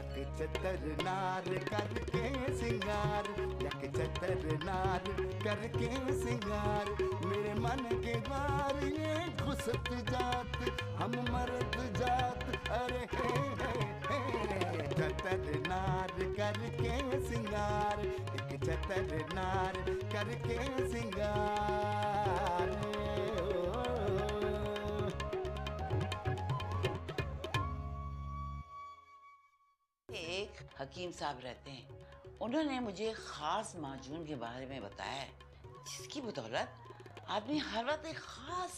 यक चतर नार करके सिंगार, यक चतर नार करके सिंगार, मेरे मन के द्वार ये घुसत जात, हम मर्द जात, अरे हे चतर नार करके सिंगार, एक चतर नार करके सिंगार। एक हकीम साहब रहते हैं, उन्होंने मुझे खास माजून के बारे में बताया है जिसकी बदौलत आदमी हर वक्त एक खास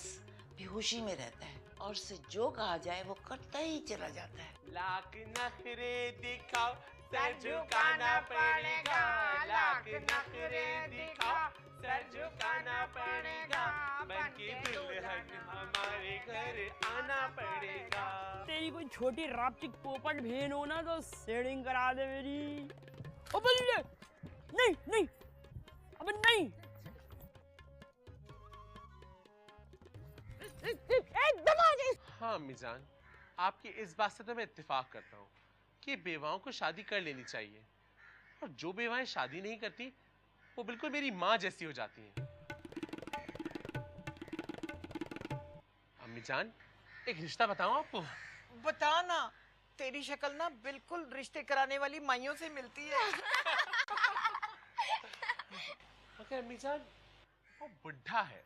बेहोशी में रहता है और उसे जो कहा जाए वो करता ही चला जाता है। लाख नखरे दिखाओ सर झुकाना पड़ेगा, लाख नखरे दिखाओ सर झुकाना पड़ेगा, बनके दुल्हन हमारे घर आना पड़ेगा। तेरी कोई छोटी रापचिक पोपट बहन हो ना तो सेटिंग करा दे मेरी। ओ बल्ले नहीं नहीं, अबे नहीं, एकदम आ गई। हाँ अम्मी जान, आपकी इस बात से तो मैं इत्तेफाक करता हूँ कि बेवाओं को शादी कर लेनी चाहिए, और जो बेवाएं शादी नहीं करती वो बिल्कुल मेरी माँ जैसी हो जाती हैं। अम्मी जान, एक रिश्ता बताऊं आपको? बता ना, तेरी शक्ल ना बिल्कुल रिश्ते कराने वाली माइयों से मिलती है। मगर अम्मी जान, वो बुढ़ा है,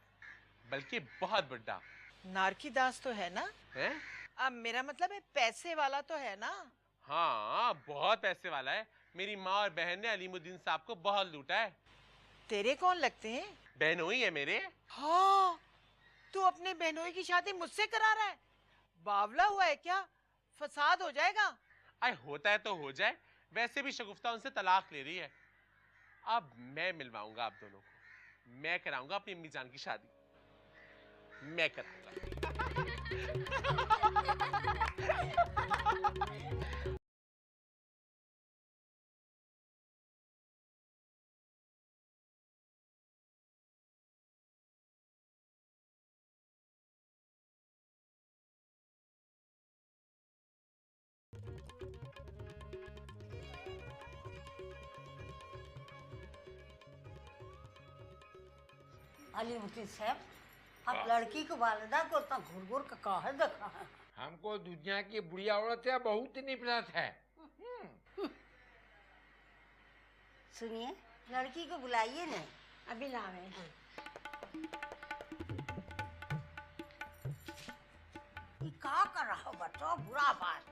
बल्कि बहुत बुढ़ा। नारकी दास तो है ना? है? अब मेरा मतलब है पैसे वाला तो है ना? हाँ, बहुत पैसे वाला है। मेरी माँ और बहन ने अलीमुद्दीन साहब को बहुत लूटा है। तेरे कौन लगते हैं? बहनोई है मेरे। हाँ, तू अपने बहनोई की शादी मुझसे करा रहा है? बावला हुआ है क्या? फसाद हो जाएगा। अरे होता है तो हो जाए, वैसे भी शगुफ्ता उनसे तलाक ले रही है। अब मैं मिलवाऊंगा आप दोनों को, मैं कराऊंगा अपनी अम्मी जान की शादी, मैं कराऊंगा। अलीमुद्दीन साहब, आप लड़की को वालिदा को इतना घूर घूर का काहे देखा है? हमको दुनिया की बुढ़िया औरत से बहुत नफरत है। सुनिए, लड़की को बुलाइए ना। अभी लावे। ये का कर रहा हो बच्चों, बुरा बात।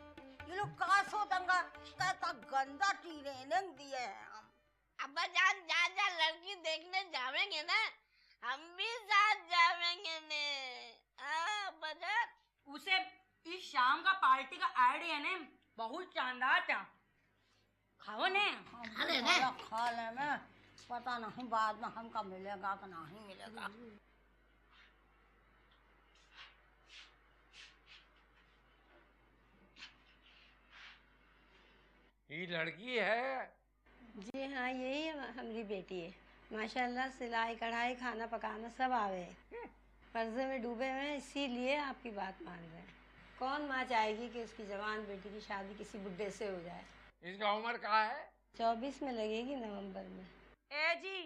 ये लोग का सो दंगा कहता गंदा ट्रेनिंग दिए हैं हम। अब्बा जान, जा जा लड़की देखने जावेंगे ना, हम भी साथ जावेंगे ने। अब्बा जान, उसे इस शाम का पार्टी का आइडिया ने बहुत शानदार था। खाओ ने। खा ले में, पता नहीं बाद में हमका मिलेगा कि नहीं मिलेगा। ये लड़की है? जी हाँ, यही हमारी बेटी है। माशाल्लाह सिलाई कढ़ाई खाना पकाना सब आवे। कर्जे में डूबे हुए हैं, इसीलिए आपकी बात मान रहे हैं। कौन माँ चाहेगी कि उसकी जवान बेटी की शादी किसी बुड्ढे से हो जाए। इसका उम्र क्या है? 24 में लगेगी, नवंबर में। ए जी,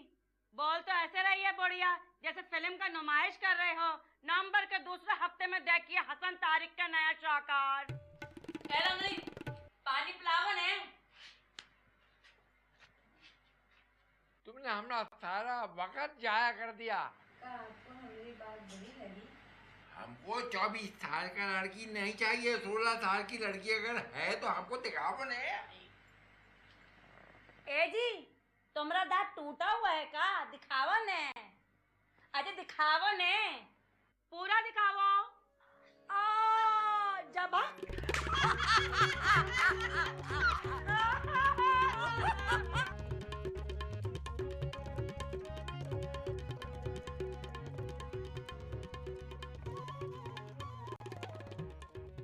बोल तो ऐसे रही है बढ़िया जैसे फिल्म का नुमाइश कर रहे हो। नवंबर के दूसरे हफ्ते में देखिए हसन तारिक का नया शाहकार। नहीं, पानी पिलावन है। तुमने हमारा सारा वक्त जाया कर दिया। आपको हमारी बात बुरी लगी? हमको 24 साल का लड़की नहीं चाहिए, 16 साल की लड़की अगर है तो हमको दिखाओ ने। ए जी, तुम्हारा दांत टूटा हुआ है का? दिखावा ने। अरे दिखावा ने, पूरा दिखावो। जब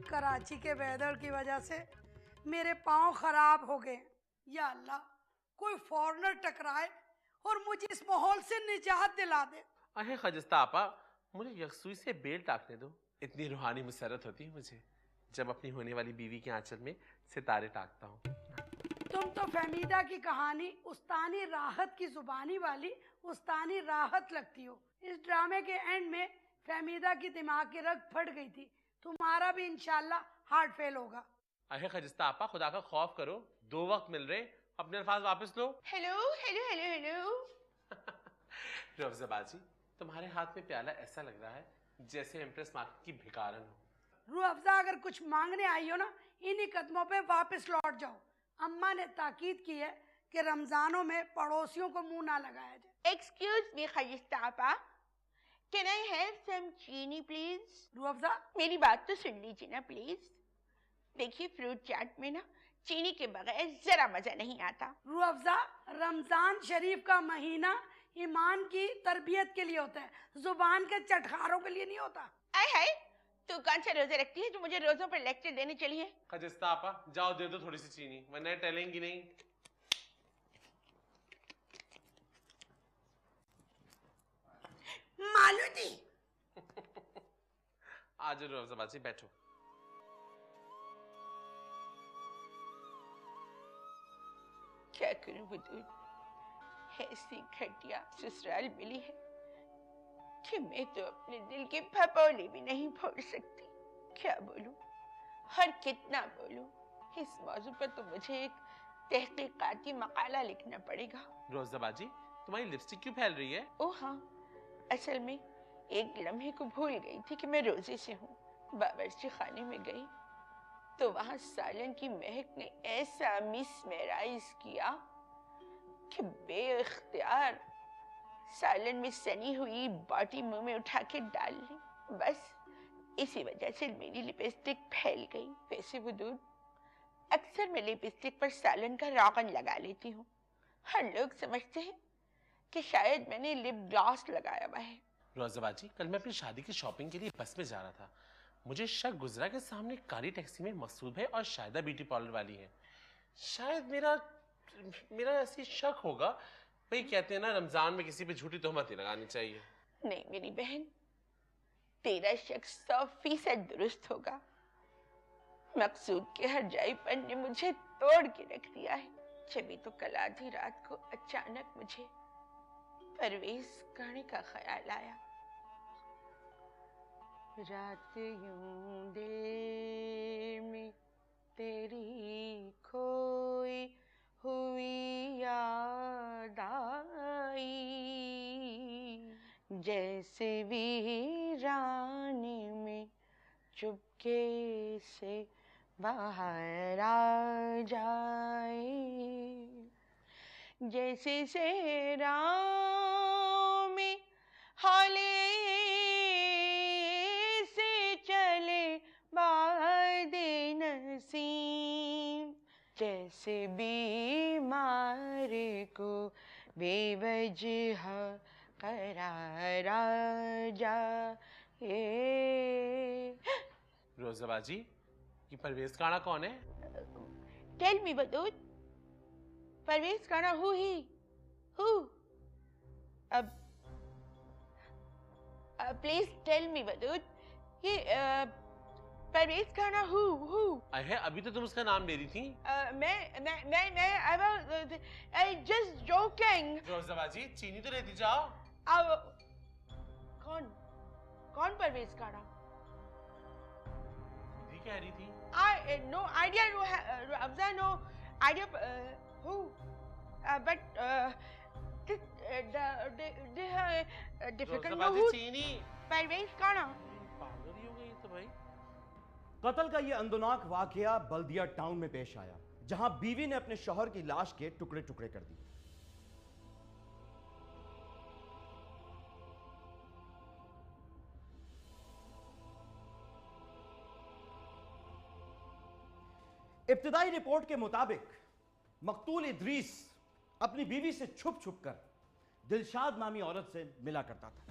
कराची के वेदर की वजह से मेरे पाँव खराब हो गए। या अल्लाह, कोई फॉरेनर टकराए और मुझे इस माहौल से निजात दिला दे। अरे खजस्ता आपा, मुझे यकसुई से बेल टाकने दो। इतनी रूहानी मुसरत होती है मुझे जब अपनी होने वाली बीवी के आंचल में सितारे टाकता हूँ। तुम तो फहमीदा की कहानी उस्तानी राहत की जुबानी वाली उस्तानी राहत लगती हो। इस ड्रामे के एंड में फहमीदा की दिमाग की रग फट गई थी। तुम्हारा भी इंशाल्लाह हार्ट फेल होगा। अरे खजिस्ता आपा, खुदा का खौफ करो, 2 वक्त मिल रहे, अपने अल्फाज वापस लो। Hello hello hello hello. Rafza बाजी, तुम्हारे हाथ में प्याला ऐसा लग रहा है जैसे एम्प्रेस मार्केट की भिखारन हो। रूह अफ़ज़ा, अगर कुछ मांगने आई हो ना, इन्हीं कदमों पे वापस लौट जाओ। अम्मा ने ताकीद की है कि रमजानों में पड़ोसियों को मुंह ना लगाया जाए। एक्सक्यूज मी खजिस्ता आपा, कैन आई हैव सम चीनी प्लीज? रूह अफ़ज़ा, मेरी बात तो सुन लीजिए ना प्लीज। देखिए, फ्रूट चाट में ना चीनी के बगैर जरा मजा नहीं आता। रूह अफ़ज़ा, रमजान शरीफ का महीना ईमान की तरबियत के लिए होता है, जुबान के चटखारों के लिए नहीं होता। आय हाय, तू कौन सा रोजा रखती है जो मुझे रोजों पर लेक्चर देने चली है? खजिस्ता आपा, जाओ दे दो थोड़ी सी चीनी, वरना टलेंगी नहीं। मालूदी। आज रफ्जा बाजी बैठो। क्या करूं बुद्धू, ऐसी घटिया ससुराल मिली है कि मैं तो अपने दिल के फपोले भी नहीं फोड़ सकती। क्या बोलूं और कितना बोलूं, इस मौजू पर तो मुझे एक तहकीकाती मकाला लिखना पड़ेगा। रफ्जा बाजी, तुम्हारी लिपस्टिक क्यों फैल रही है? ओ हाँ, असल में एक लम्हे को भूल गई थी कि मैं रोजे से हूँ। बावर्ची खाने में गई तो वहां सालन की महक ने ऐसा मिसमराइज किया कि बेइख्तियार सालन में सनी हुई बाटी मुंह में उठा के डाल ली। बस इसी वजह से मेरी लिपस्टिक फैल गई। वैसे वो दूध, अक्सर मैं लिपस्टिक पर सालन का रोगन लगा लेती हूँ। हर लोग समझते हैं कि शायद मैंने लिप ग्लॉस लगाया हुआ है। रफ्जा बाजी, कल मैं अपनी शादी की शॉपिंग के लिए बस में जा रहा था। मुझे शक गुजरा कि सामने काली टैक्सी में मकसूद है और शायदा ब्यूटी पार्लर वाली है। शायद मेरा ऐसी शक होगा। भाई कहते हैं ना, रमजान में किसी पे झूठी तोहमत नहीं लगानी चाहिए। नहीं मेरी बहन, तेरा शक 100% दुरुस्त होगा। मकसूद के हर जाईपन ने मुझे तोड़ के रख दिया है। जभी तो कल आधी रात को अचानक मुझे परवेज करने का ख्याल आया। रात यूं देर में तेरी खोई हुई याद आई, जैसे वीराने में चुपके से बाहर आ जाए, जैसे सहराओं में हाले से चले बाद नसीम, जैसे बीमार को बेवजह करार आ जाए। रोज़ा बाजी, ये परवेज काना कौन है? टेल मी बदूद, परवेज काना हु ही? हु? अब प्लीज टेल मी बदूद, ये परवेज काना हु? है, अभी तो तुम उसका नाम ले रही थी। I just joking. रोज़ा बाजी, चीनी तो लेती जाओ। कौन परवेज काना? दीदी कह रही थी। No idea, Abza, no idea who, but they have difficult no who. चीनी परवेज काना। पागल ही हो गई तो भाई। कत्ल का ये अंदोनाक वाकया बल्दिया टाउन में पेश आया, जहां बीवी ने अपने शौहर की लाश के टुकड़े टुकड़े कर दिए। इब्तिदाई रिपोर्ट के मुताबिक मकतूल इद्रीस अपनी बीवी से छुप छुप कर दिलशाद नामी औरत से मिला करता था।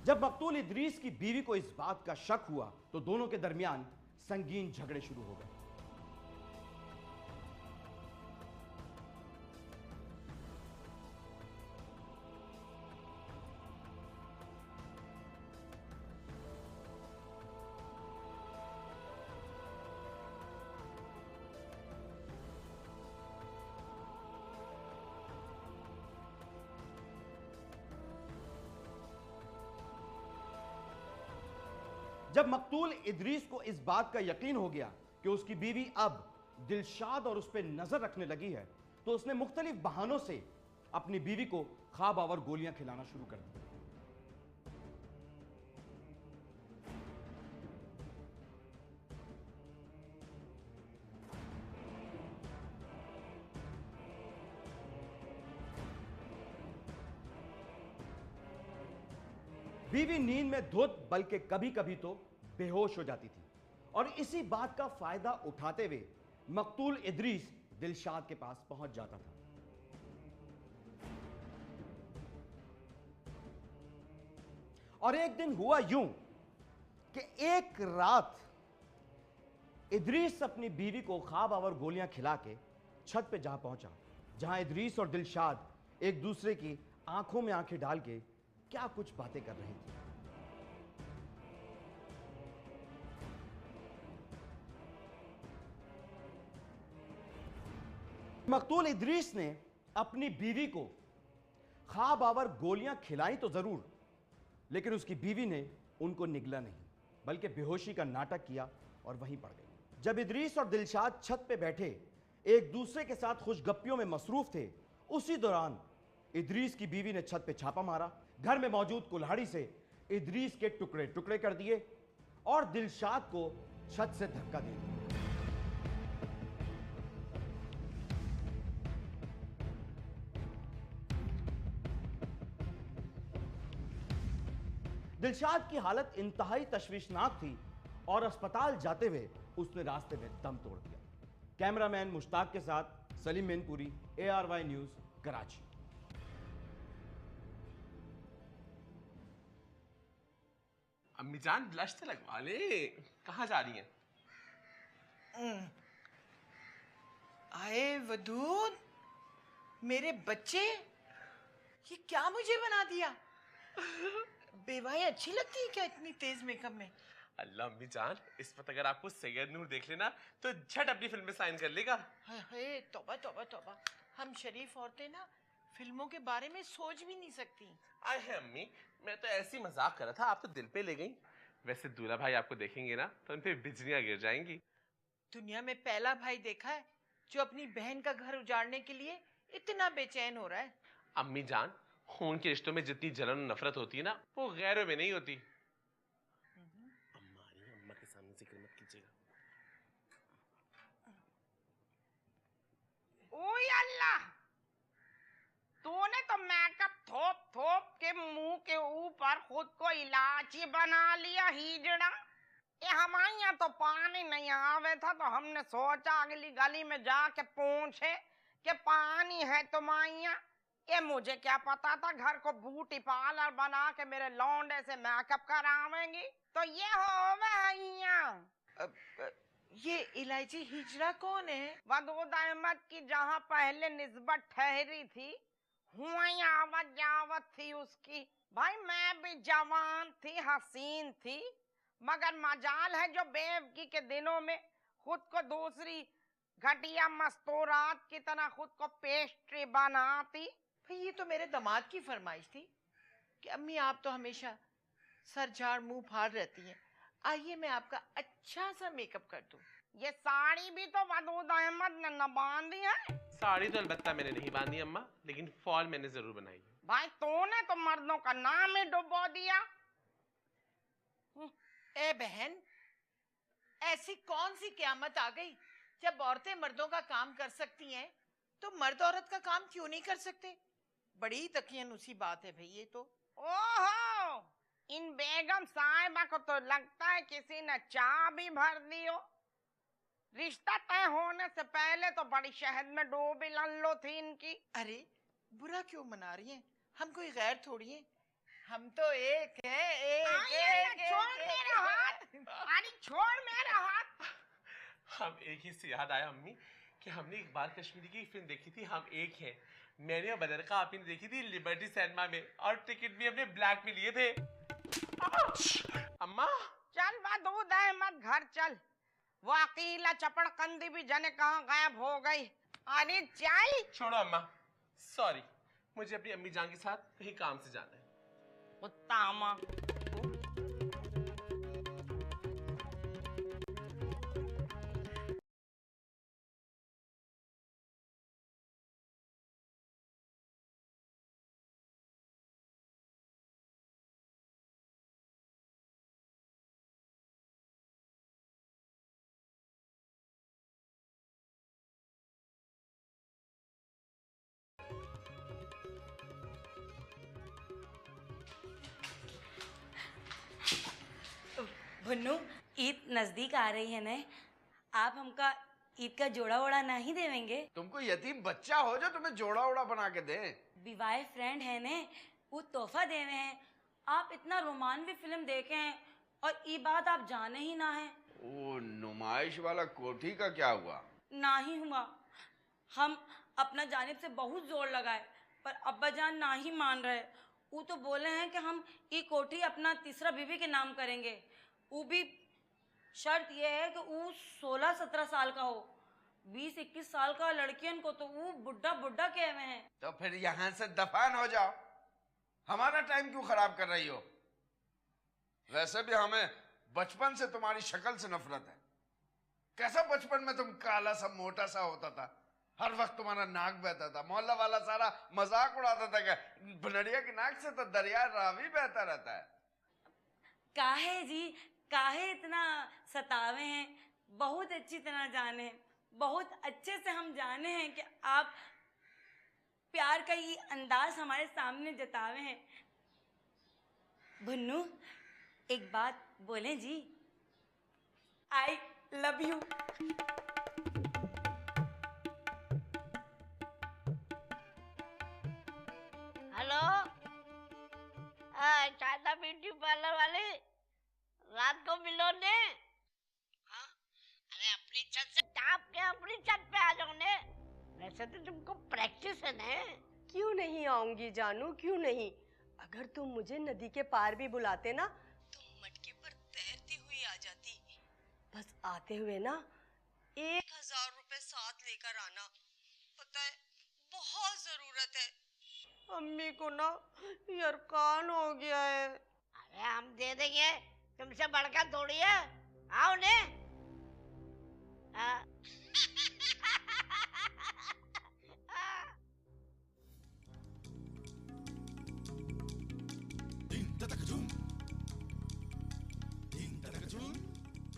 जब मकतूल इद्रीस की बीवी को इस बात का शक हुआ तो दोनों के दरमियान संगीन झगड़े शुरू हो गए। जब मकतूल इदरीस को इस बात का यकीन हो गया कि उसकी बीवी अब दिलशाद और उस पर नजर रखने लगी है, तो उसने मुख्तलिफ बहानों से अपनी बीवी को ख्वाब आवर गोलियां खिलाना शुरू कर दी। बीवी नींद में धुत बल्कि कभी कभी तो बेहोश हो जाती थी और इसी बात का फायदा उठाते हुए मकतूल इदरीस दिलशाद के पास पहुंच जाता था। और एक दिन हुआ यूं कि एक रात इदरीस अपनी बीवी को ख्वाब आवर गोलियां खिला के छत पे जा पहुंचा, जहां इदरीस और दिलशाद एक दूसरे की आंखों में आंखें डाल के क्या कुछ बातें कर रही थी। मकतूल इदरीस ने अपनी बीवी को ख्वाब आवर गोलियां खिलाई तो जरूर, लेकिन उसकी बीवी ने उनको निगला नहीं, बल्कि बेहोशी का नाटक किया और वहीं पड़ गई। जब इदरीस और दिलशाद छत पे बैठे एक दूसरे के साथ खुशगप्पियों में मसरूफ थे, उसी दौरान इदरीस की बीवी ने छत पे छापा मारा, घर में मौजूद कुल्हाड़ी से इदरीस के टुकड़े टुकड़े कर दिए और दिलशाद को छत से धक्का दे दिया। दिलशाद की हालत इंतहाई तशवीशनाक थी और अस्पताल जाते हुए उसने रास्ते में दम तोड़ दिया। कैमरामैन मुश्ताक के साथ सलीम मैनपुरी, ARY न्यूज, कराची। अम्मी जान ब्लश तो लगवा ले, कहाँ जा रही हैं? आए वदूद, मेरे बच्चे, ये क्या मुझे बना दिया? बेवाई अच्छी लगती है क्या इतनी तेज मेकअप में? अल्लाह अम्मी जान, इस वक्त अगर आपको सैयद नूर देख लेना तो झट अपनी फिल्म में साइन कर लेगा। हाय तौबा तौबा तौबा, हम शरीफ औरतें ना फिल्मों के बारे में सोच भी नहीं सकती। आए है अम्मी, मैं तो ऐसी मजाक कर रहा था, आप तो दिल पे ले गई। वैसे दूल्हा भाई आपको देखेंगे ना तो उन पे बिजलियां गिर जाएंगी। दुनिया में पहला भाई देखा है जो अपनी बहन का घर उजाड़ने के लिए इतना बेचैन हो रहा है। अम्मी जान, खून के रिश्तों में जितनी जलन और नफरत होती है ना, वो गैरों में नहीं होती। अम्मा के सामने जिक्र मत कीजिएगा। ओए अल्लाह, तूने तो मेकअप थोप थोप के मुंह के ऊपर खुद को इलायची बना लिया हिजड़ा। ये हमारे यहाँ तो पानी नहीं आवे था, तो हमने सोचा अगली गली में जाके पूछे कि पानी है तुम्हारे यहाँ। ये मुझे क्या पता था घर को ब्यूटी पार्लर बना के मेरे लौंडे से मेकअप करावेंगी। तो ये होवे यहाँ। ये इलायची हिजड़ा कौन है? वदूद अहमद की जहाँ पहले निस्बत ठहरी थी, हुआ आवत जावत थी उसकी। भाई मैं भी जवान थी, हसीन थी, मगर मजाल है जो बेवकी के दिनों में खुद को दूसरी घटिया मस्तूरात की तरह खुद को पेस्ट्री बनाती। भाई ये तो मेरे दामाद की फरमाइश थी कि अम्मी आप तो हमेशा सर झाड़ मुंह फाड़ रहती हैं, आइए मैं आपका अच्छा सा मेकअप कर दूं। ये साड़ी भी तो वदूद अहमद ने न बांधी है। साड़ी तो अलबत्ता मैंने नहीं बांधी अम्मा, लेकिन फॉल मैंने जरूर बनाई है। भाई तूने तो मर्दों का नाम ही डुबो दिया। ए बहन, ऐसी कौन सी क़यामत आ गई जब औरतें मर्दों का काम कर सकती हैं तो मर्द औरत का काम क्यों नहीं कर सकते? बड़ी तकियनुसी बात है भाई ये तो। ओहो, इन बेगम साहिबा को तो लगता है किसी ने चाय भी भर दी हो। रिश्ता तय होने से पहले तो बड़ी शहद में डूबी लल्लो थी इनकी। अरे बुरा क्यों मना रही हैं? हम कोई गैर थोड़ी हैं, हम तो एक हैं। छोड़ मेरा हाथ, अरे छोड़ मेरा हाथ। हम एक ही से याद आया अम्मी कि हमने एक बार कश्मीरी की फिल्म देखी थी, हम एक हैं। मैंने और बदरका आपी ने देखी थी लिबर्टी सिनेमा में, और टिकट भी हमने ब्लैक में लिए थे। अम्मा चल वदूद अहमद घर चल, वो अकीला चपड़कंदी भी जने कहाँ गायब हो गई। अरे चल। छोड़ो अम्मा, सॉरी, मुझे अपनी अम्मी जान के साथ कहीं काम से जाना है। कुत्ता अम्मा। भुन्नू, ईद नजदीक आ रही है ने, आप हमका ईद का जोड़ा वोड़ा नहीं देवेंगे? तुमको यतीम बच्चा हो जो तुम्हें जोड़ा ओड़ा बना के दे? विवाह फ्रेंड है ने, वो तोहफा देवे हैं। आप इतना रोमांटिक फिल्म देखे हैं और ये बात आप जाने ही ना है। ओ, नुमाइश वाला कोठी का क्या हुआ? ना ही हुआ। हम अपना जानिब से बहुत जोर लगाए पर अब्बा जान ना ही मान रहे। वो तो बोले हैं कि हम ये कोठी अपना तीसरा बीवी के नाम करेंगे। वो भी शर्त ये है कि वो 16-17 साल का हो। 20-21 साल का लड़कियन को तो वो बुढ़ा बुढ़ा कहे हुए हैं। तो फिर यहाँ से दफान हो जाओ, हमारा टाइम क्यों खराब कर रही हो? वैसे भी हमें बचपन से तुम्हारी शक्ल से नफरत है। कैसा बचपन में तुम काला सा मोटा सा होता था, हर वक्त तुम्हारा नाक बहता था, मोहल्ला वाला सारा मजाक उड़ाता था कि बनरिया की नाक से तो दरिया रावी बहता रहता है। काहे जी, काहे इतना सतावे हैं? बहुत अच्छी तरह जाने हैं, बहुत अच्छे से हम जाने हैं कि आप प्यार का ये अंदाज हमारे सामने जतावे हैं। भुन्नू, एक बात बोलें जी? I love you. Hello, Sharda beauty parlour वाले, रात को मिलो ने। हाँ? अरे अपनी छत से टाप के अपनी छत पे आ जाओ ने। वैसे तो तुमको प्रैक्टिस है ने। क्यों नहीं आऊंगी जानू, क्यों नहीं? अगर तुम मुझे नदी के पार भी बुलाते ना तो मटके पर तैरती हुई आ जाती। बस आते हुए ना 1000 रुपए साथ लेकर आना, पता है बहुत जरूरत है। अम्मी को ना यरकान हो गया है। अरे हम दे देंगे, तुमसे बढ़कर थोड़ी है। आओ ने।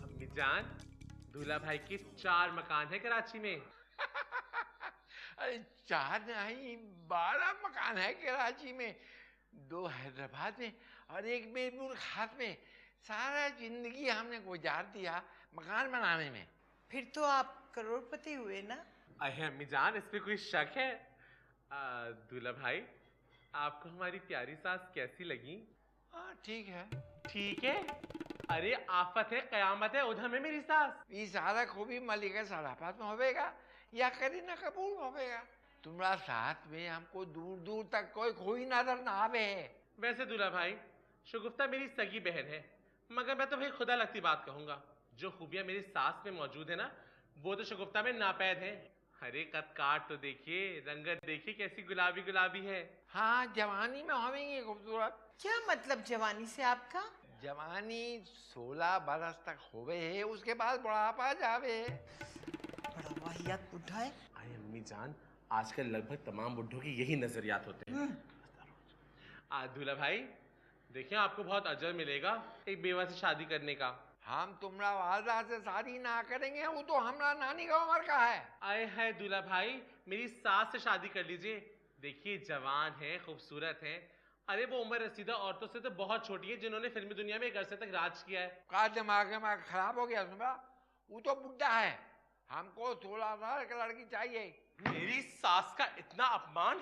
अम्मी जान, दूल्हा भाई के 4 मकान है कराची में। अरे 4 नहीं 12 मकान है कराची में, 2 हैदराबाद में और 1 मेरपुर खात में। सारा जिंदगी हमने गुजार दिया मकान बनाने में। फिर तो आप करोड़पति हुए ना? अरे अम्मी जान, इस पे कोई शक है? दूल्हा भाई, आपको हमारी प्यारी सास कैसी लगी? हाँ ठीक है। ठीक है? अरे आफत है, कयामत है, उधर में मेरी सास। ये सारा खूबी मलिका सराफत में होवेगा या करीना कपूर होवेगा। तुम्हारा साथ में हमको दूर दूर तक कोई खोई नजर ना आवे। वैसे दूल्हा भाई, शगुफ्ता मेरी सगी बहन है, मगर मैं तो भाई खुदा लगती बात कहूंगा। जो खूबियां मेरी सास में मौजूद है ना, वो तो शगुफ्ता में नापैद है। अरे कद काट तो देखिए, रंगत देखिए कैसी गुलाबी गुलाबी है। हाँ, जवानी में होवेंगी खूबसूरत। क्या मतलब जवानी से आपका? जवानी 16 बरस तक होवे है, उसके बाद बुढ़ापा जावे। बड़ा वाहियात बुढ़ा है। अरे अम्मी जान, आजकल लगभग तमाम बुढ़ों की यही नजरियात होते हैं। दूल्हा भाई, देखिए आपको बहुत अजर मिलेगा एक बेवा से शादी करने का। हम तुम्हारा वालदा से शादी ना करेंगे, वो तो हमारा नानी का उम्र का है। आए है दूल्हा भाई, मेरी सास से शादी कर लीजिए। देखिए जवान है, खूबसूरत है। अरे वो उम्र रसीदा औरतों से तो बहुत छोटी है जिन्होंने फिल्मी दुनिया में एक अरसे तक राज किया है। का दिमाग खराब हो गया तुम्हारा? वो तो बुढ़ा है, हमको 16 साल की लड़की चाहिए। मेरी सास का इतना अपमान!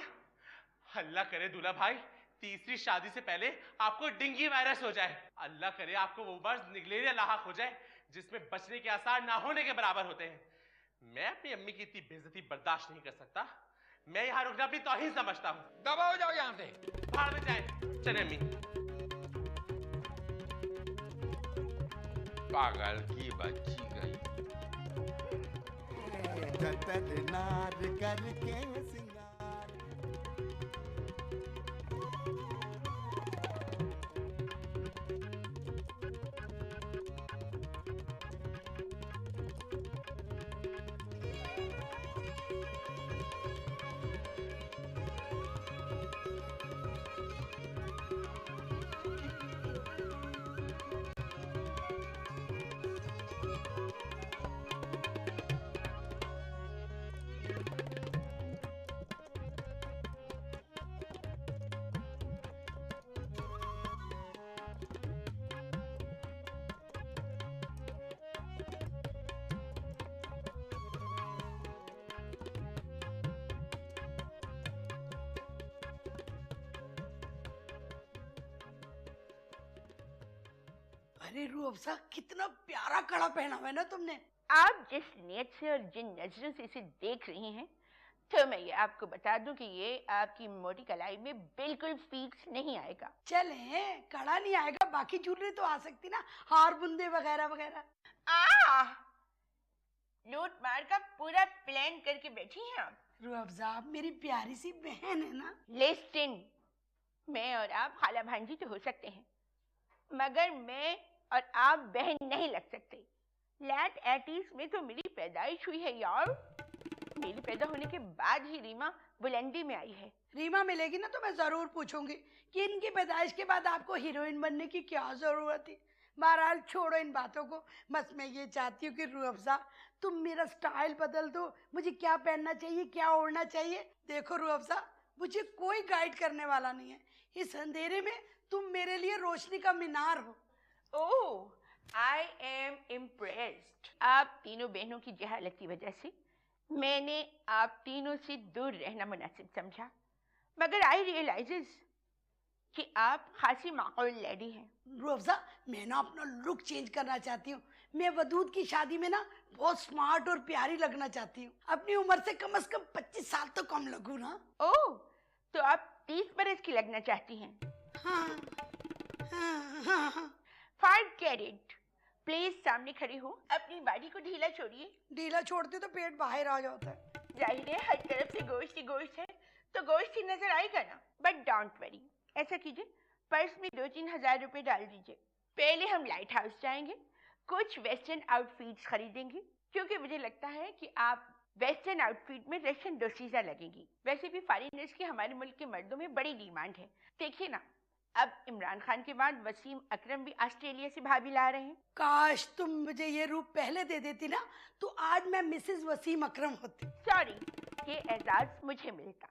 अल्लाह करे दूल्हा भाई, तीसरी शादी से पहले आपको डेंगू वायरस हो जाए। अल्लाह करे आपको वो मर्ज निगलेरिया लाहक हो जाए जिसमें बचने के आसार ना होने के बराबर होते हैं। मैं अपनी अम्मी की इतनी बेइज्जती बर्दाश्त नहीं कर सकता। मैं यहाँ रुकना अपनी तौहीन समझता हूँ। दबा हो जाओ यहाँ से, बाहर में जाए। चले अम्मी। पागल की बच्ची गई। जतर नार करके सिंगार। अरे रूअफ़ज़ा, कितना प्यारा कड़ा पहना हुआ है ना तुमने। आप जिस नियत से और जिन नजरों से इसे देख रही हैं, तो मैं ये आपको बता दूं कि ये आपकी मोटी कलाई में बिल्कुल फिक्स नहीं आएगा। चले, कड़ा नहीं आएगा, बाकी ज्वेलरी तो आ सकती ना, हार बुंदे वगैरह वगैरह। लूट मार का पूरा प्लान करके बैठी हैं आप। रूअफ़ज़ा, आप मेरी प्यारी सी बहन है ना। लिस्टन, मैं और आप खाला भांजी तो हो सकते हैं, मगर मैं और आप बहन नहीं लग सकते। लेट एटीज में तो मेरी पैदाइश हुई है यार। मेरी पैदा होने के बाद ही रीमा बुलंदी में आई है। रीमा मिलेगी ना तो मैं जरूर पूछूंगी कि इनकी पैदाइश के बाद आपको हीरोइन बनने की क्या जरूरत थी। बहरहाल छोड़ो इन बातों को, बस मैं ये चाहती हूँ कि रूअफ़ज़ा तुम मेरा स्टाइल बदल दो। मुझे क्या पहनना चाहिए, क्या ओढ़ना चाहिए। देखो रूअफ़ज़ा, मुझे कोई गाइड करने वाला नहीं है। इस अंधेरे में तुम मेरे लिए रोशनी का मीनार हो। ओह, आई एम इम्प्रेस्ड। आप तीनों बहनों की जहालत की वजह से मैंने आप तीनों से दूर रहना मुनासिब समझा, मगर आई रियलाइजेस कि आप खासी माकूल लेडी हैं। रूअफ़ज़ा, मैं ना अपना लुक चेंज करना चाहती हूँ। मैं वदूद की शादी में ना बहुत स्मार्ट और प्यारी लगना चाहती हूँ। अपनी उम्र से कम 25 साल तो कम लगूं ना। ओह, तो आप 30 बरस की लगना चाहती हैं? हाँ, हाँ, हाँ, हाँ। 5 कैरेट। प्लीज सामने खड़ी हो, अपनी बॉडी को ढीला छोड़िए। ढीला छोड़ते तो पेट बाहर आ जाता है। जाहिर है हर तरफ से गोश्त ही गोश्त है, तो गोश्त ही नजर आएगा ना। बट डोंट वरी, ऐसा कीजिए, पर्स में 2-3 हजार रुपए डाल दीजिए। पहले हम लाइट हाउस जाएंगे, कुछ वेस्टर्न आउटफिट्स खरीदेंगे, क्योंकि मुझे लगता है कि आप वेस्टर्न आउटफिट में रशियन दोशीज़ा लगेंगी। वैसे भी फॉरेनर्स की हमारे मुल्क के मर्दों में बड़ी डिमांड है। देखिए ना, अब इमरान खान के बाद वसीम अकरम भी ऑस्ट्रेलिया से भाभी ला रहे हैं। काश तुम मुझे ये रूप पहले दे देती ना, तो आज मैं मिसेस वसीम अकरम होती। सॉरी, ये एजाज मुझे मिलता,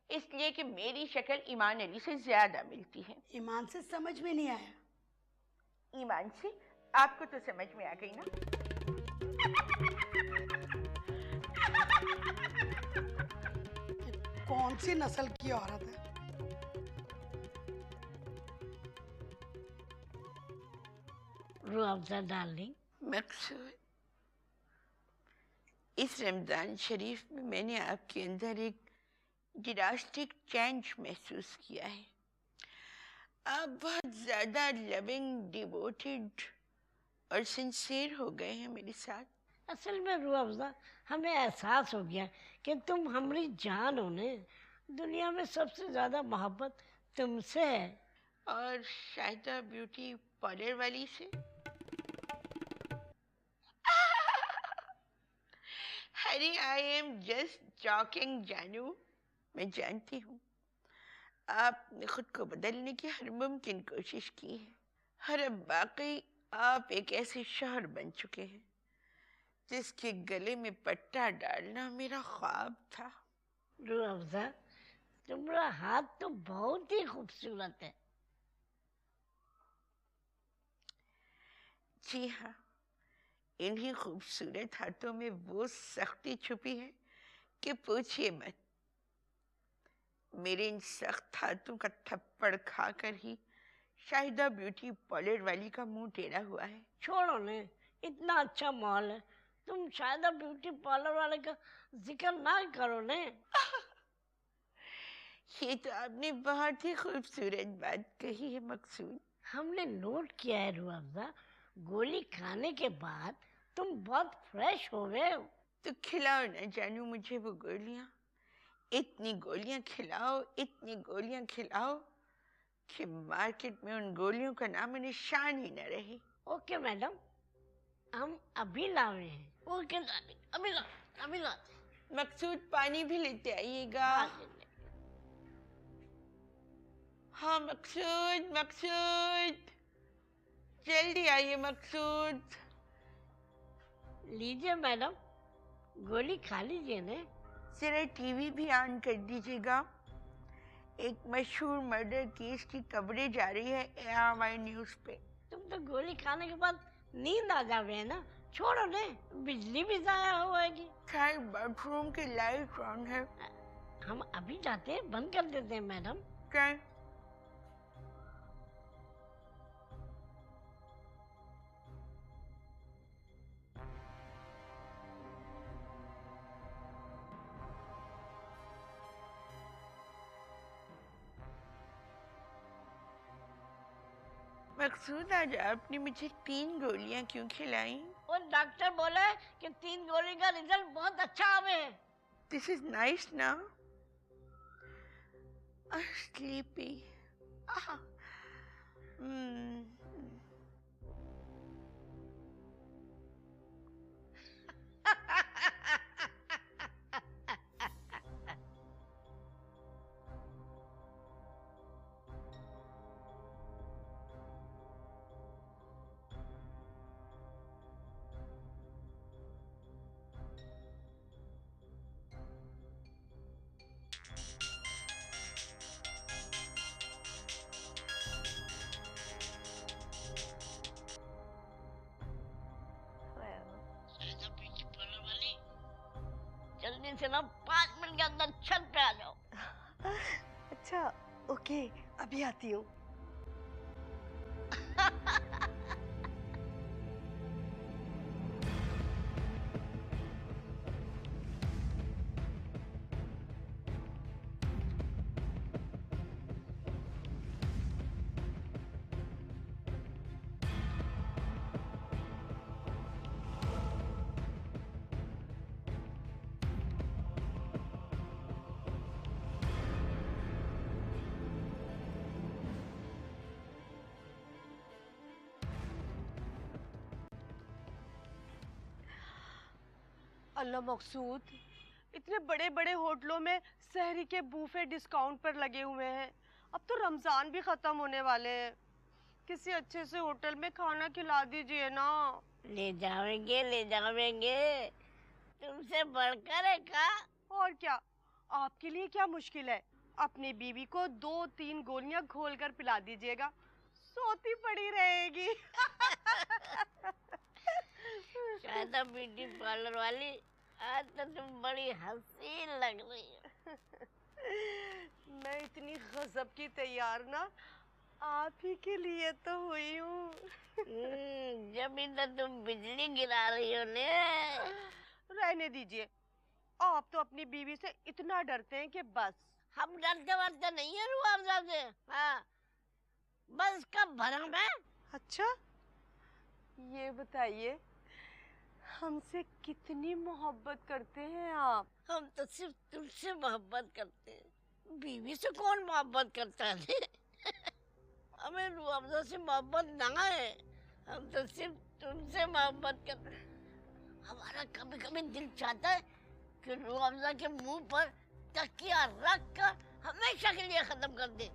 इसलिए कि मेरी शक्ल ईमान अली से ज्यादा मिलती है। ईमान से समझ में नहीं आया। ईमान से आपको तो समझ में आ गई ना। कौन सी नस्ल की औरत है। रूअफ़ज़ा डार्लिंग, मकसूद, इस रमजान शरीफ में मैंने आपके अंदर एक ड्रास्टिक चेंज महसूस किया है। आप बहुत ज्यादा लविंग, डिवोटेड और सिंसियर हो गए हैं मेरे साथ। असल में रूअफ़ज़ा, हमें एहसास हो गया कि तुम हमारी जान हो ने। दुनिया में सबसे ज्यादा मोहब्बत तुमसे है। और शाहिदा ब्यूटी पार्लर वाली से। अरे आई एम जस्ट जॉकिंग जानू। मैं जानती हूँ आपने खुद को बदलने की हर मुमकिन कोशिश की है, और अब बाकी आप एक ऐसे शौहर बन चुके हैं जिसके गले में पट्टा डालना मेरा ख्वाब था। रूअफ़ज़ा, तुम्हारा हाथ तो बहुत ही खूबसूरत है। जी हाँ, इन्हीं खूबसूरत हाथों में वो सख्ती छुपी है कि पूछिए मत। मेरे इन सख्त हाथों का थप्पड़ खाकर ही शाहिदा ब्यूटी पार्लर वाली का मुंह टेढ़ा हुआ है। छोड़ो ने, इतना अच्छा माहौल है, तुम शाहिदा ब्यूटी पार्लर वाले का जिक्र ना करो ने। ये तो आपने बहुत ही खूबसूरत बात कही है मकसूद। हमने नोट किया है रूअफ़ज़ा, गोली खाने के बाद तुम बहुत फ्रेश हो गए हो। तो खिलाओ ना जानू मुझे वो गोलियां। इतनी गोलियां खिलाओ, इतनी गोलियां खिलाओ कि मार्केट में उन गोलियों का नाम निशान ही न रहे। ओके मैडम, हम अभी ला रहे हैं। ओके अभी ला। मकसूद पानी भी लेते आइएगा। हाँ मकसूद जल्दी आइए मकसूद। लीजिए मैडम, गोली खा लीजिए ने। जरा टीवी भी ऑन कर दीजिएगा, एक मशहूर मर्डर केस की कवरेज आ रही है ARY न्यूज़ पे। तुम तो गोली खाने के बाद नींद आ जाओगे ना, छोड़ो ने, बिजली भी जाया होगी। खैर बाथरूम की लाइट ऑन है। हम अभी जाते हैं, बंद कर देते हैं मैडम। क्या? मकसूद आज आपने मुझे 3 गोलियां क्यों खिलाई? और डॉक्टर बोले कि 3 गोली का रिजल्ट बहुत अच्छा आवे। This is nice now. Sleepy. जल्दी से ना 5 मिनट के अंदर छत पे आ जाओ। अच्छा ओके, अभी आती हूँ। अल्लाह मकसूद, इतने बड़े बड़े होटलों में सहरी के बूफे डिस्काउंट पर लगे हुए हैं। अब तो रमजान भी खत्म होने वाले हैं। किसी अच्छे से होटल में खाना खिला दीजिए ना। ले जाएंगे ले जाएंगे, तुमसे बढ़कर है का? और क्या, आपके लिए क्या मुश्किल है? अपनी बीवी को 2-3 गोलियां घोल कर पिला दीजिएगा, सोती पड़ी रहेगी। शायद ब्यूटी पार्लर वाली, आज तो तुम बड़ी हसीन लग रही हो। मैं इतनी गजब की तैयार ना आप ही के लिए तो हुई हूँ। जब इधर तुम बिजली गिरा रही हो ने। रहने दीजिए, आप तो अपनी बीवी से इतना डरते हैं कि बस। हम डरते वरते नहीं है रुआवजा से। हाँ, बस कब भरम है। अच्छा, ये बताइए हमसे कितनी मोहब्बत करते हैं आप? हम तो सिर्फ तुमसे मोहब्बत करते हैं, बीवी से कौन मोहब्बत करता है? हमें रुआवजा से मोहब्बत ना है, हम तो सिर्फ तुमसे मोहब्बत करते हैं। हमारा कभी कभी दिल चाहता है कि रुआवजा के मुंह पर तकिया रख कर हमेशा के लिए खत्म कर दे।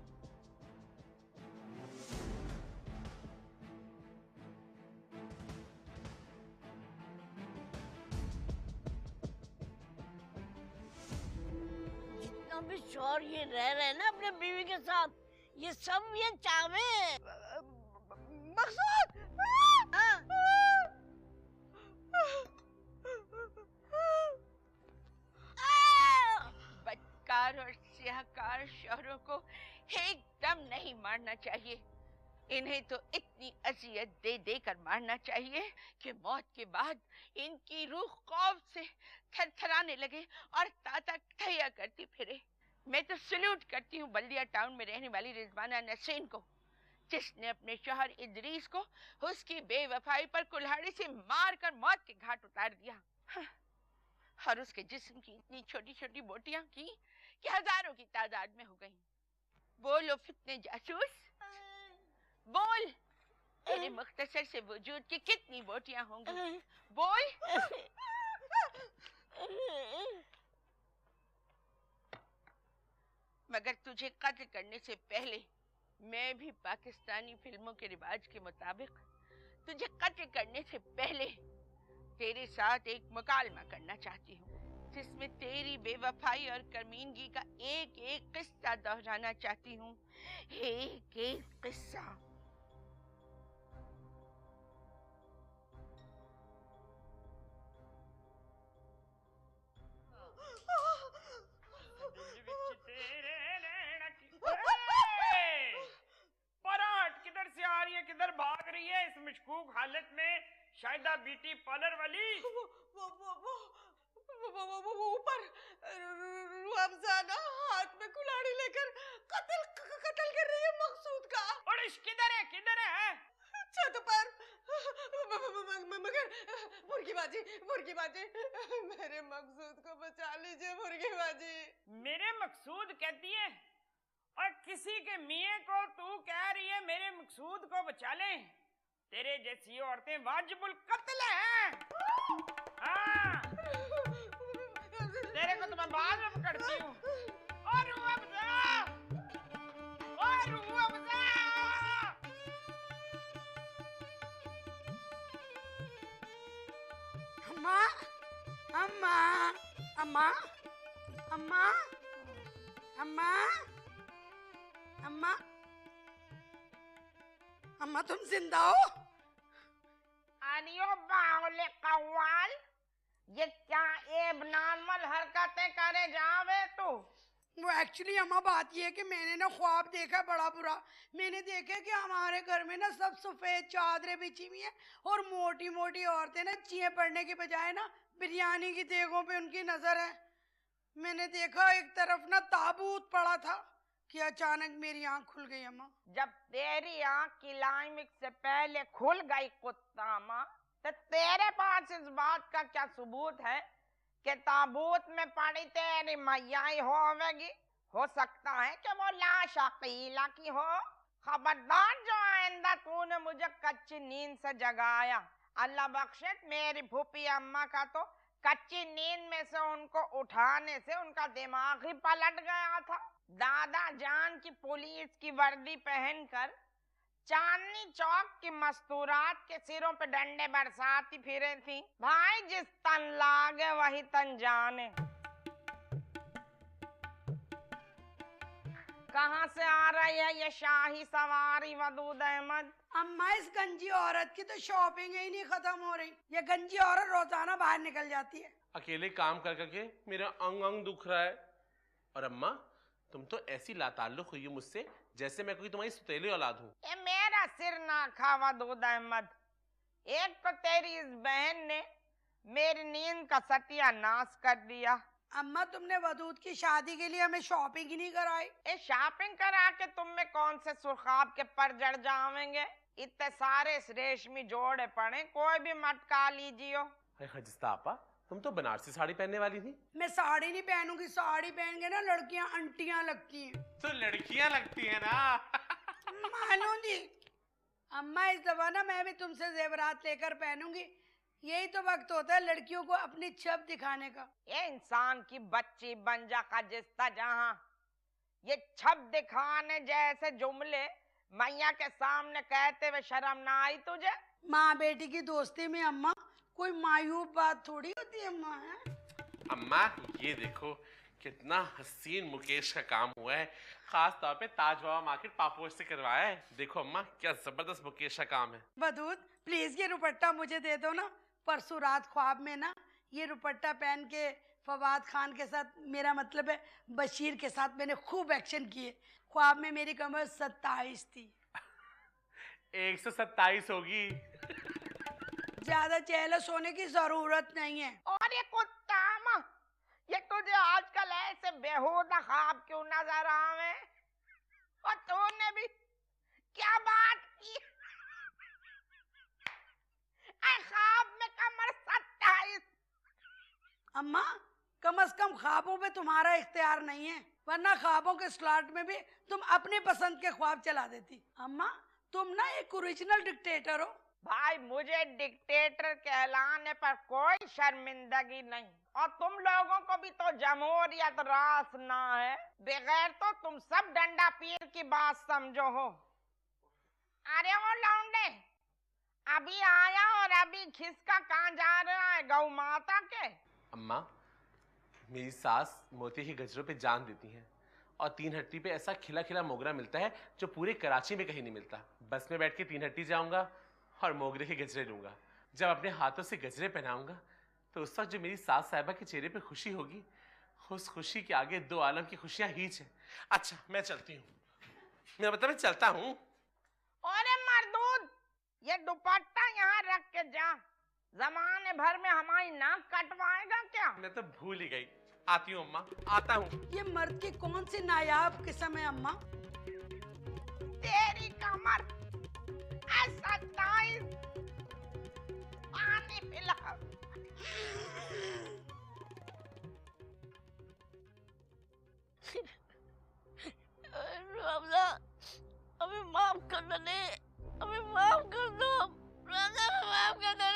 जितना भी शौहर ये रह रहे हैं ना अपने बीवी के साथ, ये सब ये चावे। मकसूद! बदकार और सियाहकार शौहरों को एकदम नहीं मारना चाहिए। इन्हें तो इतनी अजियत दे दे कर मारना चाहिए कि मौत के बाद इनकी रूह खौफ से थरथराने लगे और ताता थैया करती फिरे। मैं तो सल्यूट करती हूँ बल्दिया टाउन में रहने वाली रिजवाना नसीन को, जिसने अपने शौहर इदरीस को उसकी बेवफाई पर कुल्हाड़ी से मारकर मौत के घाट उतार दिया। और उसके जिस्म की इतनी छोटी छोटी बोटियां की कि हजारों की तादाद में हो गई। बोलो फितने जासूस, बोल तेरे मुख्तसर से वजूद की कितनी बोटियां होंगी? बोल। मगर तुझे कत्ल करने से पहले मैं भी पाकिस्तानी फिल्मों के रिवाज के मुताबिक तुझे कत्ल करने से पहले तेरे साथ एक मुकालमा करना चाहती हूँ, जिसमें तेरी बेवफाई और कर्मीनगी का एक एक किस्सा दोहराना चाहती हूँ। एक एक किस्सा। पराठ किधर से आ रही है, किधर भाग रही है इस मशकूक हालत में? शायदा ब्यूटी पार्लर वाली। वो वो ऊपर रुअफ़ज़ा हाथ में कुल्हाड़ी लेकर कत्ल कर रही है मकसूद का। और किधर है? छत पर। मगर मुर्गी बाजी मेरे मकसूद को बचा लीजिए मुर्गी बाजी। मेरे मकसूद कहती है और किसी के मियाँ को तू कह रही है मेरे मकसूद को बचा ले। तेरे जैसी औरतें वाजिबुल कत्ल हैं। हाँ, तेरे को तो मैं बाद में पकड़ती हूँ। और रुअफ़ज़ा। अम्मा अम्मा अम्मा अम्मा अम्मा अम्मा अम्मा तुम जिंदा हो? अनियो बावले कव्वाल, ये क्या एब नॉर्मल हरकतें करे जावे तू? वो एक्चुअली अम्मा बात ये है कि मैंने ना ख्वाब देखा बड़ा बुरा। मैंने देखा कि हमारे घर में ना सब सफेद चादरें बिछी हुई हैं और मोटी मोटी औरतें ना चीं पड़ने की बजाय ना बिरयानी की देगों पे उनकी नजर है। मैंने देखा एक तरफ ना ताबूत पड़ा था कि अचानक मेरी आंख खुल गई अम्मा। जब तेरी आंख क्लाइमेक्स से पहले खुल गई कुत्ता माँ, तो तेरे पास इस बात का क्या सबूत है कि ताबूत में पड़ी तेरी मैया ही होवेगी? हो सकता है कि वो लाश अकीला की हो। खबरदार जो आइंदा तूने मुझे कच्ची नींद से जगाया। अल्लाह बख्शे मेरी फूफी अम्मा का तो कच्ची नींद में से उनको उठाने से उनका दिमाग ही पलट गया था। दादा जान की पुलिस की वर्दी पहनकर चांदनी चौक की मस्तूरात के सिरों पे डंडे बरसाती फिरे थी। भाई जिस तन लागे वही तन जाने। कहाँ से आ रही है ये शाही सवारी वदूद अहमद? अम्मा इस गंजी औरत की तो शॉपिंग ही नहीं खत्म हो रही। ये गंजी औरत रोजाना बाहर निकल जाती है। अकेले काम कर करके मेरा अंग अंग दुख रहा है। और अम्मा तुम तो ऐसी लाताल्लुक हुई हो मुझसे जैसे मैं कोई तुम्हारी सुतेली औलाद हूँ। ये मेरा सिर ना खावा दूध अहमद। एक तो तेरी इस बहन ने मेरी नींद का सत्यानाश कर दिया। अम्मा तुमने वदूद की शादी के लिए हमें शॉपिंग ही नहीं कराई। ये शॉपिंग करा के तुम में कौन से सुर्खाब के पर जड़ जावेंगे? इतने सारे रेशमी जोड़े पड़े, कोई भी मटका लीजियो। खजिस्ता आपा तुम तो बनारसी साड़ी पहनने वाली थी। मैं साड़ी नहीं पहनूंगी। साड़ी पहन के ना लड़कियां अंटियां लगती हैं। तो लड़कियां लगती हैं ना। मालूम जी। अम्मा इस दफा ना मैं भी तुमसे जेवरात लेकर पहनूंगी। यही तो वक्त होता है लड़कियों को अपनी छप दिखाने का। ये इंसान की बच्ची बन जा खजिस्ता जहाँ ये छप दिखाने जैसे जुमले मैया के सामने कहते हुए शर्म ना आई तुझे? माँ बेटी की दोस्ती में अम्मा कोई मायूब बात थोड़ी होती है अम्मा। है अम्मा ये देखो कितना हसीन मुकेश का काम हुआ है। खास तौर पे ताज बाबा मार्केट पापोश से करवाया है। देखो अम्मा क्या जबरदस्त मुकेश का काम है। वदूद प्लीज ये दुपट्टा मुझे दे दो ना। परसों रात ख्वाब में ना ये दुपट्टा पहन के फवाद खान के साथ, मेरा मतलब है बशीर के साथ, मैंने खूब एक्शन किए। ख्वाब में मेरी कमर 27 थी। 127 होगी। ज्यादा जेलस होने की जरूरत नहीं है। और ये कुत्ता माँ, ये तुझे आजकल ऐसे बेहुदा ख्वाब क्यों नजर आवे? और तूने भी क्या बात की? ख्वाब में कमर 27। अम्मा कम से कम ख्वाबों पे तुम्हारा इख्तियार नहीं है, वरना ख्वाबों के स्लॉट में भी तुम अपने पसंद के ख्वाब चला देती। अम्मा तुम ना एक ओरिजिनल डिक्टेटर हो। भाई मुझे डिक्टेटर कहलाने पर कोई शर्मिंदगी नहीं। और तुम लोगों को भी तो जमहूरियत रास ना है। बगैर तो तुम सब डंडा पीर की बात समझो हो। अरे वो लौंडे अभी आया और अभी खिसका कहाँ जा रहा है? गौ माता के। अम्मा मेरी सास मोती के गजरों पे जान देती हैं और तीन हट्टी पे ऐसा खिला खिला मोगरा मिलता है जो पूरे कराची में कहीं नहीं मिलता। बस में बैठ के तीन हट्टी जाऊंगा और मोगरे के गजरे लूंगा। जब अपने हाथों से गजरे पहनाऊंगा तो उस वक्त जो मेरी सास साहिबा के चेहरे पे खुशी होगी, उस खुशी के आगे दो आलम की खुशियां हीच है। अच्छा मैं चलती हूँ, मैं मतलब मैं चलता हूँ। अरे मर्दूद ये दुपट्टा यहाँ रख के जा। जमाने भर में हमारी नाक कटवाएगा क्या? मैं तो भूल ही गई। आती हूँ अम्मा, आता हूँ। ये मर्द की कौन सी नायाब किस्म है अम्मा? तेरी कमर ऐसा टाइट, पानी पिला। रमजा, हमें माफ कर दो ने, हमें माफ कर दो। रमजा, माफ कर दो ने।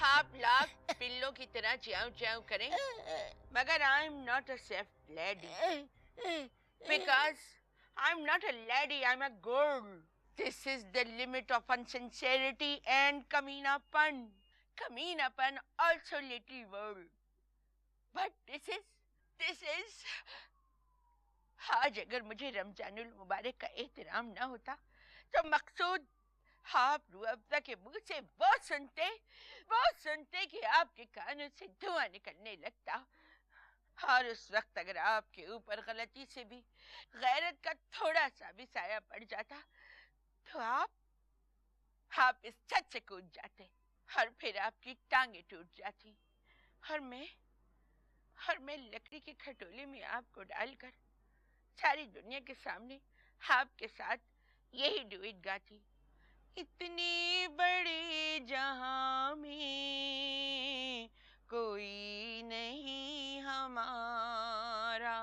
आप लोग पिल्लों की तरह च्याऊ च्याऊ करें, मगर I am not a safe lady, because I am not a lady, I am a girl. This is the limit of insincerity and कमीनापन. कमीनापन also little word, but this is. आज अगर मुझे रमजानुल मुबारक का एहतराम ना होता तो मकसूद आप रूह अफ़ज़ा के मुंह से वो सुनते कि आपके कानों से धुआं निकलने लगता, और उस वक्त अगर आपके ऊपर गलती से भी गैरत का थोड़ा सा भी साया पड़ जाता तो आप इस छत से कूद जाते और फिर आपकी टांगे टूट जाती, और मैं लकड़ी की खटोले में आपको डालकर सारी दुनिया के सामने आपके साथ यही डुएट गाती। इतनी बड़ी जहां में कोई नहीं हमारा,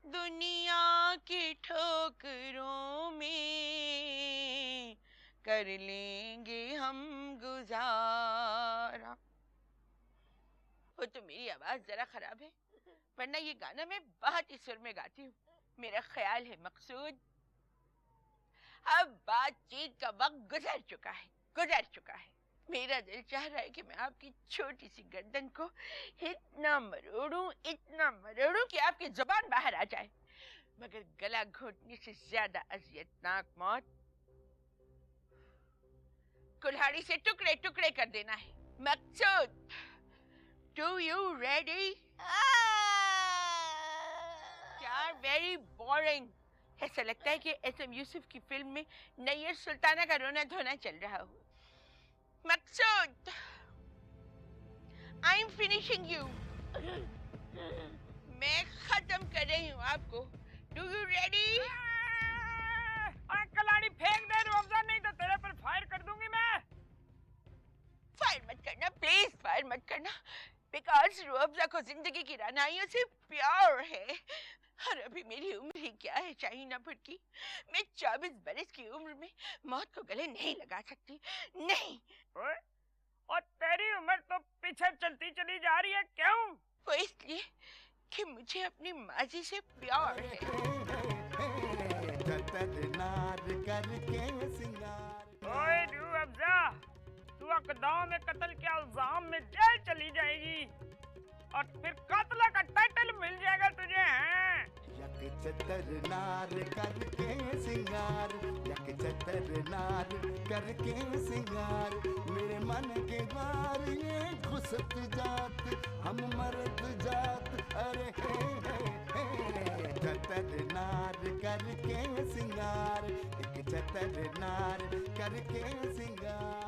दुनिया की ठोकरों में कर लेंगे हम गुजारा। वो तो मेरी आवाज जरा खराब है, वरना ये गाना मैं बहुत ही सुर में गाती हूँ। मेरा ख्याल है मकसूद, अब बातचीत का वक्त गुजर चुका है। मेरा दिल चाह रहा है कि मैं आपकी छोटी सी गर्दन को इतना मरोड़ूं कि आपकी जुबान बाहर आ जाए, मगर गला घोटने से ज्यादा अजियतनाक मौत कुल्हाड़ी से टुकड़े टुकड़े कर देना है। मकसूद, डू यू रेडी? यार वेरी बोरिंग। ऐसा लगता है कि एसएम यूसुफ की फिल्म में नैयर सुल्ताना का रोना धोना चल रहा हो। मकसूद, आई एम फिनिशिंग यू। मैं खत्म कर रही हूँ आपको। Do you ready? कलाड़ी फेंक दे रमजान, नहीं तो तेरे पर फायर कर दूंगी मैं। फायर मत करना प्लीज, फायर मत करना, बिकॉज रूह को जिंदगी की रानाइयों से प्यार है। और अभी मेरी उम्र ही क्या है शाहीना फुटकी, मैं 24 बरस की उम्र में मौत को गले नहीं लगा सकती, नहीं। और तेरी उम्र तो पीछे चलती चली जा रही है, क्यों? वो इसलिए कि मुझे अपनी माजी से प्यार है। ओए रूह अफ़ज़ा, तू अक़दाम में कत्ल के इल्जाम में जेल चली जाएगी और फिर कातला का टाइटल मिल जाएगा तुझे। हैं यक चतर नार करके सिंगार, यक चतर नार करके सिंगार, मेरे मन के द्वार ये घुसत जात, हम मरत जात, अरे हे चतर नार करके सिंगार, एक चतर नार करके सिंगार।